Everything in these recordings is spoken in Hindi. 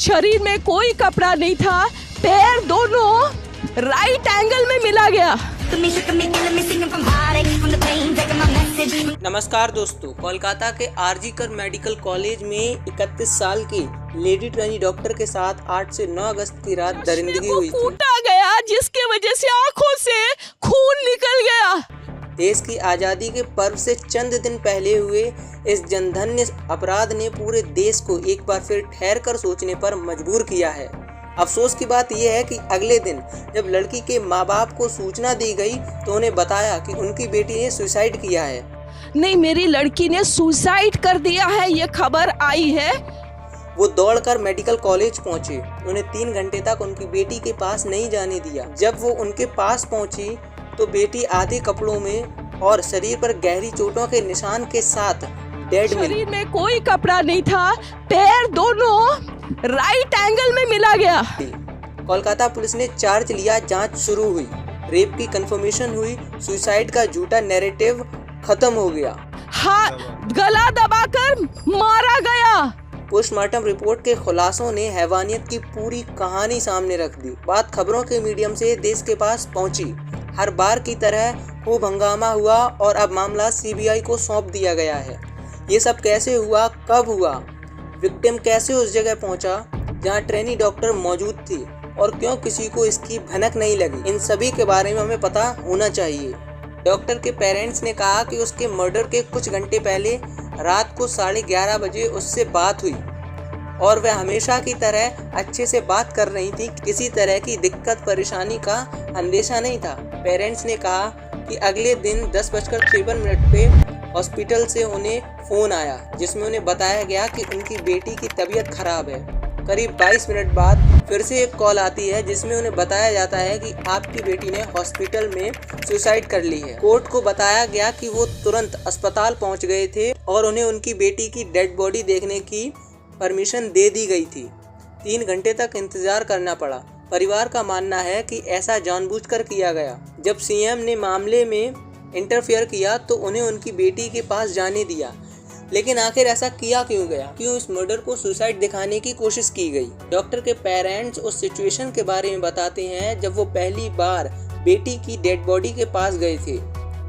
शरीर में कोई कपड़ा नहीं था, पैर दोनों राइट एंगल में मिला गया। नमस्कार दोस्तों, कोलकाता के आरजीकर मेडिकल कॉलेज में 31 साल की लेडी ट्रेनी डॉक्टर के साथ 8 से 9 अगस्त की रात दरिंदगी हुई थी। कूटा गया जिसके वजह से आंखों से खून निकल गया। देश की आज़ादी के पर्व से चंद दिन पहले हुए इस जनधन्य अपराध ने पूरे देश को एक बार फिर ठहर कर सोचने पर मजबूर किया है। अफसोस की बात यह है कि अगले दिन जब लड़की के माँ बाप को सूचना दी गई तो उन्हें बताया कि उनकी बेटी ने सुसाइड किया है। नहीं, मेरी लड़की ने सुसाइड कर दिया है, ये खबर आई है। वो दौड़कर मेडिकल कॉलेज पहुंचे। उन्हें 3 घंटे तक उनकी बेटी के पास नहीं जाने दिया। जब वो उनके पास पहुंची तो बेटी आधे कपड़ों में और शरीर पर गहरी चोटों के निशान के साथ डेड मिली। शरीर में कोई कपड़ा नहीं था, पैर दोनों राइट एंगल में मिला गया। कोलकाता पुलिस ने चार्ज लिया, जांच शुरू हुई, रेप की कंफर्मेशन हुई, सुसाइड का झूठा नैरेटिव खत्म हो गया। हाँ, गला दबाकर मारा गया। पोस्टमार्टम रिपोर्ट के खुलासों ने हैवानियत की पूरी कहानी सामने रख दी। बात खबरों के मीडियम से देश के पास पहुंची। हर बार की तरह खूब हंगामा हुआ और अब मामला सीबीआई को सौंप दिया गया है। ये सब कैसे हुआ, कब हुआ, विक्टिम कैसे उस जगह पहुंचा जहां ट्रेनी डॉक्टर मौजूद थी और क्यों किसी को इसकी भनक नहीं लगी, इन सभी के बारे में हमें पता होना चाहिए। डॉक्टर के पेरेंट्स ने कहा कि उसके मर्डर के कुछ घंटे पहले रात को 11:30 बजे उससे बात हुई और वह हमेशा की तरह अच्छे से बात कर रही थी। किसी तरह की दिक्कत परेशानी का अंदेशा नहीं था। पेरेंट्स ने कहा कि अगले दिन 10:53 पे हॉस्पिटल से उन्हें फ़ोन आया जिसमें उन्हें बताया गया कि उनकी बेटी की तबीयत खराब है। करीब 22 मिनट बाद फिर से एक कॉल आती है जिसमें उन्हें बताया जाता है कि आपकी बेटी ने हॉस्पिटल में सुसाइड कर ली है। कोर्ट को बताया गया कि वो तुरंत अस्पताल पहुंच गए थे और उन्हें उनकी बेटी की डेड बॉडी देखने की परमिशन दे दी गई थी। 3 घंटे तक इंतजार करना पड़ा। परिवार का मानना है कि ऐसा जानबूझकर किया गया। जब सीएम ने मामले में इंटरफेयर किया तो उन्हें उनकी बेटी के पास जाने दिया, लेकिन आखिर ऐसा किया क्यों गया? क्यों इस मर्डर को सुसाइड दिखाने की कोशिश की गई? डॉक्टर के पेरेंट्स उस सिचुएशन के बारे में बताते हैं जब वो पहली बार बेटी की डेड बॉडी के पास गए थे।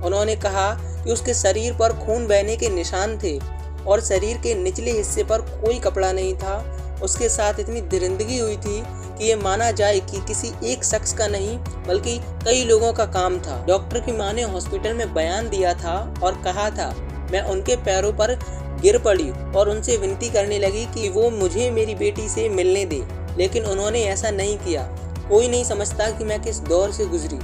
उन्होंने कहा कि उसके शरीर पर खून बहने के निशान थे और शरीर के निचले हिस्से पर कोई कपड़ा नहीं था। उसके साथ इतनी दरिंदगी हुई थी कि ये माना जाए कि किसी एक शख्स का नहीं बल्कि कई लोगों का काम था। डॉक्टर की मां ने हॉस्पिटल में बयान दिया था और कहा था, मैं उनके पैरों पर गिर पड़ी और उनसे विनती करने लगी कि वो मुझे मेरी बेटी से मिलने दे, लेकिन उन्होंने ऐसा नहीं किया। कोई नहीं समझता कि मैं किस दौर से गुजरी।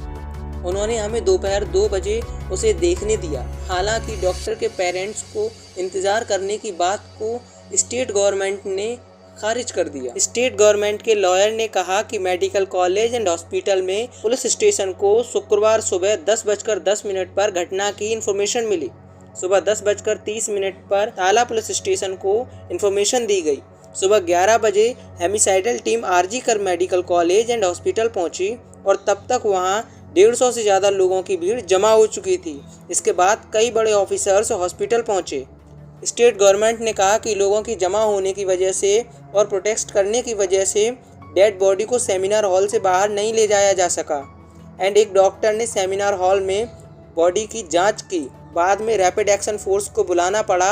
उन्होंने हमें दोपहर 2 बजे उसे देखने दिया। हालांकि डॉक्टर के पेरेंट्स को इंतजार करने की बात को स्टेट गवर्नमेंट ने खारिज कर दिया। स्टेट गवर्नमेंट के लॉयर ने कहा कि मेडिकल कॉलेज एंड हॉस्पिटल में पुलिस स्टेशन को शुक्रवार सुबह 10:10 पर घटना की इंफॉर्मेशन मिली। सुबह 10:30 पर ताला पुलिस स्टेशन को इंफॉर्मेशन दी गई। सुबह 11 बजे हेमिसाइडल team RG Kar medical college and hospital पहुंची और तब तक वहां 150 से ज़्यादा लोगों की भीड़ जमा हो चुकी थी। इसके बाद कई बड़े ऑफिसर्स हॉस्पिटल पहुंचे। स्टेट गवर्नमेंट ने कहा कि लोगों की जमा होने की वजह से और प्रोटेस्ट करने की वजह से डेड बॉडी को सेमिनार हॉल से बाहर नहीं ले जाया जा सका एंड एक डॉक्टर ने सेमिनार हॉल में बॉडी की जांच की। बाद में रैपिड एक्शन फोर्स को बुलाना पड़ा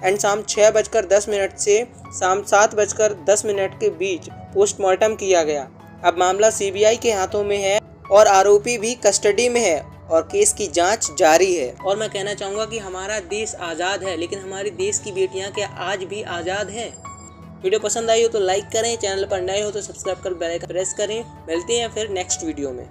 एंड शाम 6:10 से शाम 7:10 के बीच पोस्टमार्टम किया गया। अब मामला सीबीआई के हाथों में है और आरोपी भी कस्टडी में है और केस की जांच जारी है। और मैं कहना चाहूँगा कि हमारा देश आज़ाद है, लेकिन हमारे देश की बेटियाँ क्या आज भी आज़ाद हैं? वीडियो पसंद आई हो तो लाइक करें, चैनल पर नए हो तो सब्सक्राइब कर बेल आइकन प्रेस करें। मिलते हैं फिर नेक्स्ट वीडियो में।